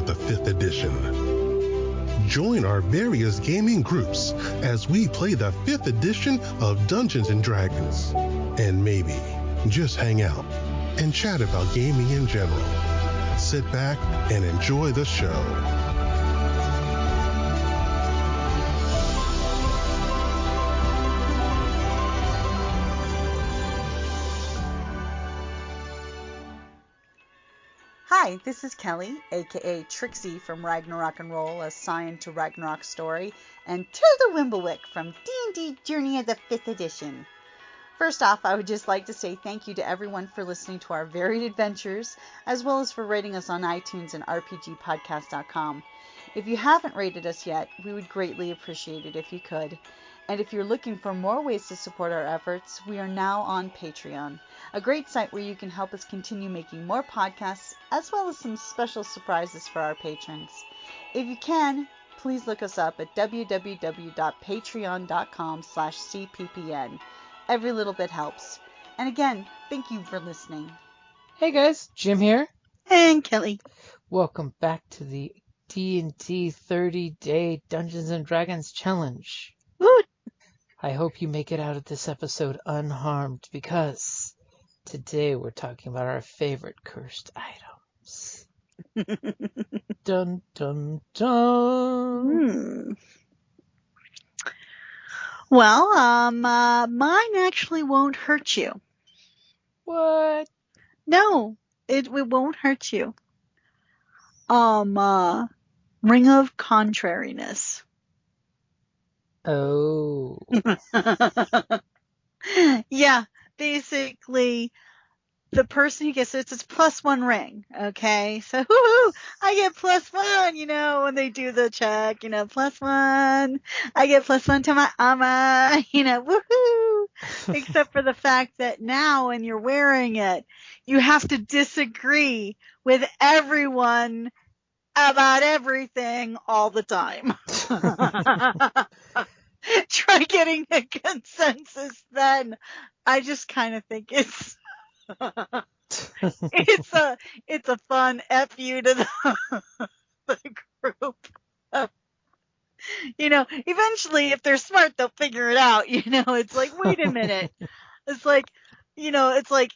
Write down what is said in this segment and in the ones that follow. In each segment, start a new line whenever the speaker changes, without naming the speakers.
of the 5th edition. Join our various gaming groups as we play the 5th edition of Dungeons & Dragons. And maybe just hang out and chat about gaming in general. Sit back and enjoy the show.
Hi, this is Kelly, aka Trixie from Ragnarok and Roll, assigned to Ragnarok Story, and Tilda Wimblewick from D&D Journey of the 5th Edition. First off, I would just like to say thank you to everyone for listening to our varied adventures, as well as for rating us on iTunes and RPGpodcast.com. If you haven't rated us yet, we would greatly appreciate it if you could. And if you're looking for more ways to support our efforts, we are now on Patreon, a great site where you can help us continue making more podcasts, as well as some special surprises for our patrons. If you can, please look us up at www.patreon.com/cppn. Every little bit helps. And again, thank you for listening.
Hey guys, Jim here.
And Kelly.
Welcome back to the D&D 30-day Dungeons & Dragons Challenge.
Woo!
I hope you make it out of this episode unharmed, because today we're talking about our favorite cursed items. Dun dun dun.
Well, mine actually won't hurt you.
What?
No, it won't hurt you. Ring of Contrariness.
Oh.
Yeah, basically, the person who gets it's a +1 ring, okay? So, woohoo, I get +1, when they do the check, +1. I get +1 to my armor, woohoo! Except for the fact that now when you're wearing it, you have to disagree with everyone about everything all the time. Try getting a consensus then. I just kind of think it's it's a fun F you to the group. Eventually if they're smart they'll figure it out, it's like, wait a minute. It's like,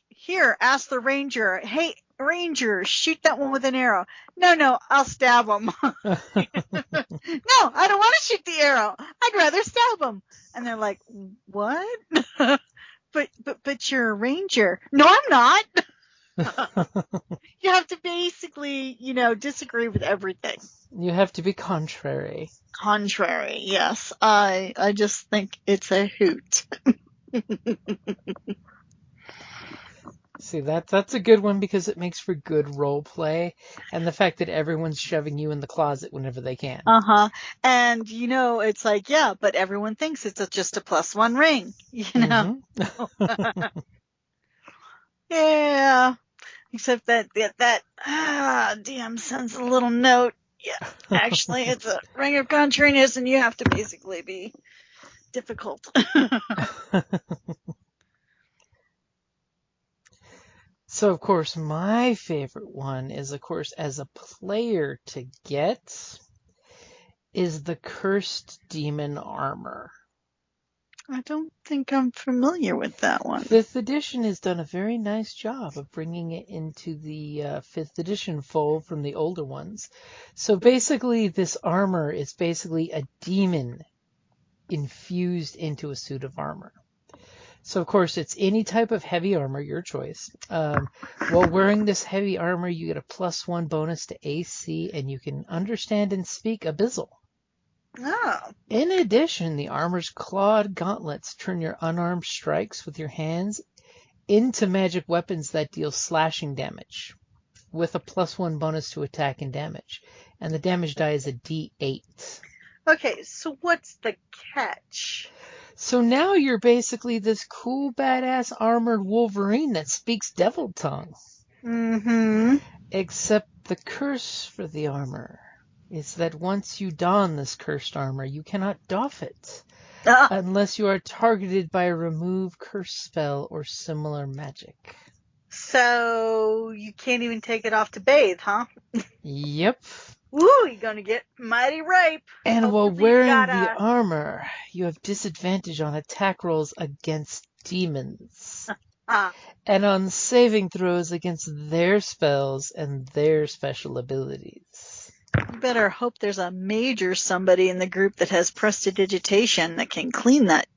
here, ask the ranger, hey, ranger, shoot that one with an arrow. No, I'll stab him. No, I don't want to shoot the arrow. I'd rather stab him. And they're like, what? but you're a ranger. No, I'm not. You have to basically, disagree with everything.
You have to be contrary.
Contrary, yes. I just think it's a hoot.
See, that's a good one because it makes for good role play, and the fact that everyone's shoving you in the closet whenever they can.
And it's like, yeah, but everyone thinks it's just a +1 ring,
Mm-hmm.
Yeah. Except that DM sends a little note. Yeah, actually, it's a ring of contrariness, and you have to basically be difficult.
So, of course, my favorite one is, of course, as a player to get, is the Cursed Demon Armor.
I don't think I'm familiar with that one.
5th edition has done a very nice job of bringing it into the 5th edition fold from the older ones. So basically, this armor is basically a demon infused into a suit of armor. So, of course, it's any type of heavy armor, your choice. While wearing this heavy armor, you get a +1 bonus to AC, and you can understand and speak Abyssal.
Oh.
In addition, the armor's clawed gauntlets turn your unarmed strikes with your hands into magic weapons that deal slashing damage, with a +1 bonus to attack and damage. And the damage die is a D8.
Okay, so what's the catch?
So now you're basically this cool, badass armored Wolverine that speaks devil tongue.
Mm-hmm.
Except the curse for the armor is that once you don this cursed armor, you cannot doff it unless you are targeted by a remove curse spell or similar magic.
So you can't even take it off to bathe, huh?
Yep.
Ooh, you're gonna get mighty ripe.
And while
Hopefully you
wearing
got
the armor, you have disadvantage on attack rolls against demons. And on saving throws against their spells and their special abilities.
You better hope there's a mage or somebody in the group that has prestidigitation that can clean that.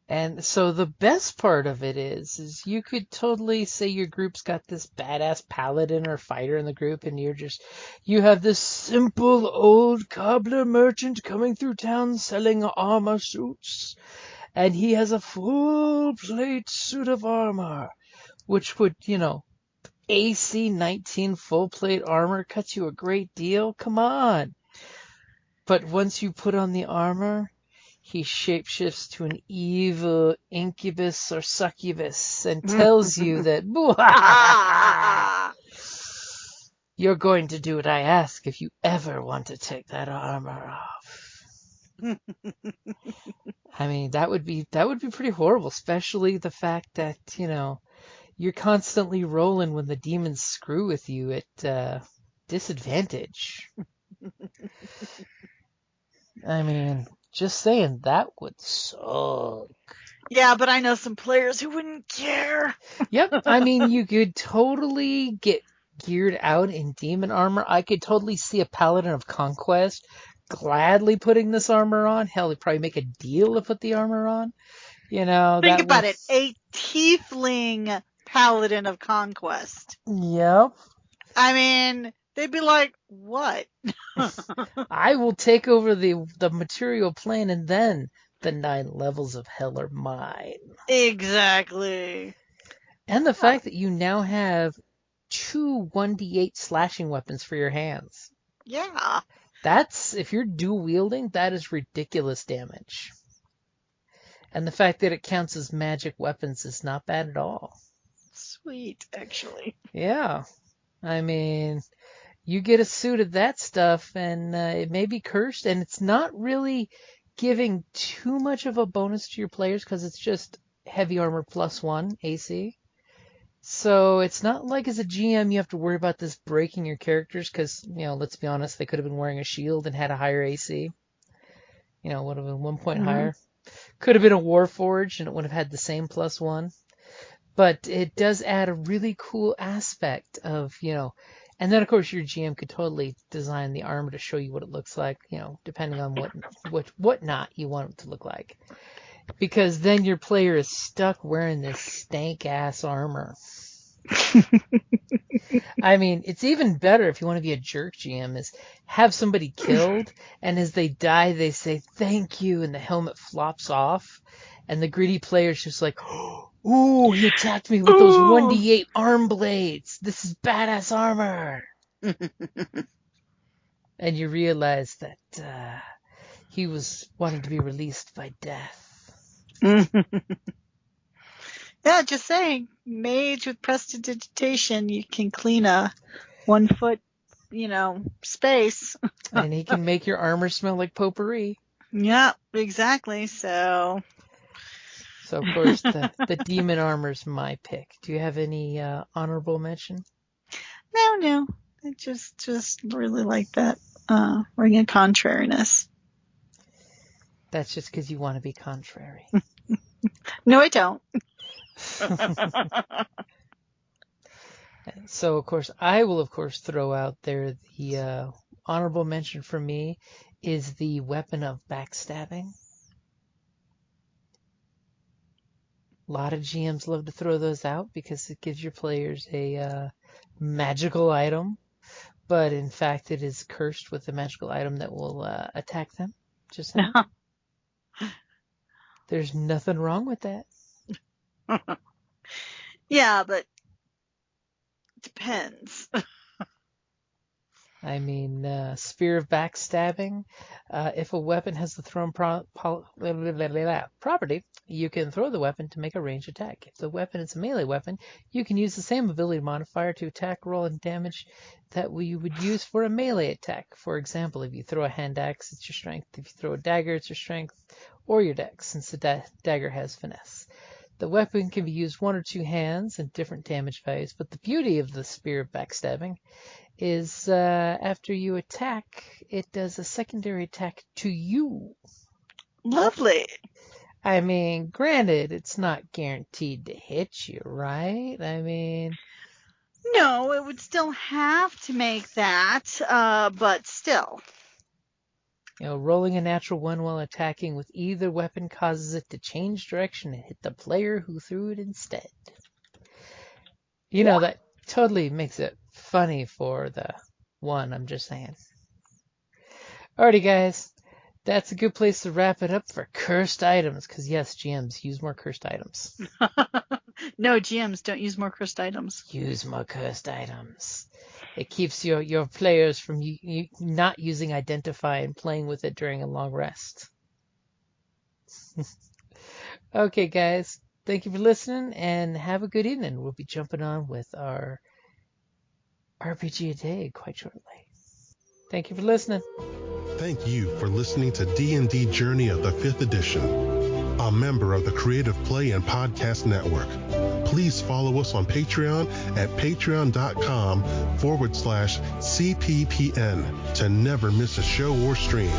And so the best part of it is you could totally say your group's got this badass paladin or fighter in the group, and you have this simple old cobbler merchant coming through town selling armor suits, and he has a full plate suit of armor, which would, AC 19 full plate armor cuts you a great deal. Come on. But once you put on the armor, he shapeshifts to an evil incubus or succubus and tells you that you're going to do what I ask if you ever want to take that armor off. I mean, that would be pretty horrible, especially the fact that, you're constantly rolling when the demons screw with you at disadvantage. I mean, just saying, that would suck.
Yeah, but I know some players who wouldn't care.
Yep, I mean, you could totally get geared out in demon armor. I could totally see a Paladin of Conquest gladly putting this armor on. Hell, they'd probably make a deal to put the armor on.
Think about it. A tiefling Paladin of Conquest.
Yep.
I mean, they'd be like, what?
I will take over the material plane, and then the 9 levels of hell are mine.
Exactly.
And the fact that you now have 2 1d8 slashing weapons for your hands.
Yeah.
If you're dual wielding, that is ridiculous damage. And the fact that it counts as magic weapons is not bad at all.
Sweet, actually.
Yeah. I mean, you get a suit of that stuff, and it may be cursed, and it's not really giving too much of a bonus to your players because it's just heavy armor +1 AC. So it's not like as a GM you have to worry about this breaking your characters because, let's be honest, they could have been wearing a shield and had a higher AC. Would have been 1 point higher. Could have been a Warforged and it would have had the same +1. But it does add a really cool aspect of, and then of course your GM could totally design the armor to show you what it looks like, depending on what not you want it to look like. Because then your player is stuck wearing this stank ass armor. I mean, it's even better if you want to be a jerk GM is have somebody killed, and as they die, they say thank you, and the helmet flops off, and the greedy player's just like, ooh, he attacked me with those 1d8 arm blades. This is badass armor. And you realize that he was wanting to be released by death.
Yeah, just saying, mage with prestidigitation, you can clean a 1 foot, space.
And he can make your armor smell like potpourri.
Yeah, exactly. So
of course, the demon armor's my pick. Do you have any honorable mention?
No. I just really like that ring of contrariness.
That's just because you want to be contrary.
No, I don't.
So, of course, I will, throw out there the honorable mention for me is the weapon of backstabbing. A lot of GMs love to throw those out because it gives your players a magical item, but in fact it is cursed with a magical item that will attack them. Just saying. There's nothing wrong with that.
Yeah, but it depends.
I mean, Spear of Backstabbing. If a weapon has the thrown property, you can throw the weapon to make a ranged attack. If the weapon is a melee weapon, you can use the same ability modifier to attack, roll, and damage that you would use for a melee attack. For example, if you throw a hand axe, it's your strength. If you throw a dagger, it's your strength or your dex, since the dagger has finesse. The weapon can be used 1 or 2 hands and different damage values, but the beauty of the Spear of Backstabbing is after you attack, it does a secondary attack to you.
Lovely.
I mean, granted, it's not guaranteed to hit you, right? I mean,
No, it would still have to make that, but still.
Rolling a natural 1 while attacking with either weapon causes it to change direction and hit the player who threw it instead. That totally makes it funny for the one, I'm just saying. Alrighty, guys. That's a good place to wrap it up for cursed items, because yes, GMs, use more cursed items.
No, GMs, don't use more cursed items.
Use more cursed items. It keeps your players from not using Identify and playing with it during a long rest. Okay, guys. Thank you for listening, and have a good evening. We'll be jumping on with our RPG a day quite shortly. Thank you for listening.
Thank you for listening to D&D Journey of the 5th Edition, a member of the Creative Play and Podcast Network. Please follow us on Patreon at patreon.com/CPPN to never miss a show or stream.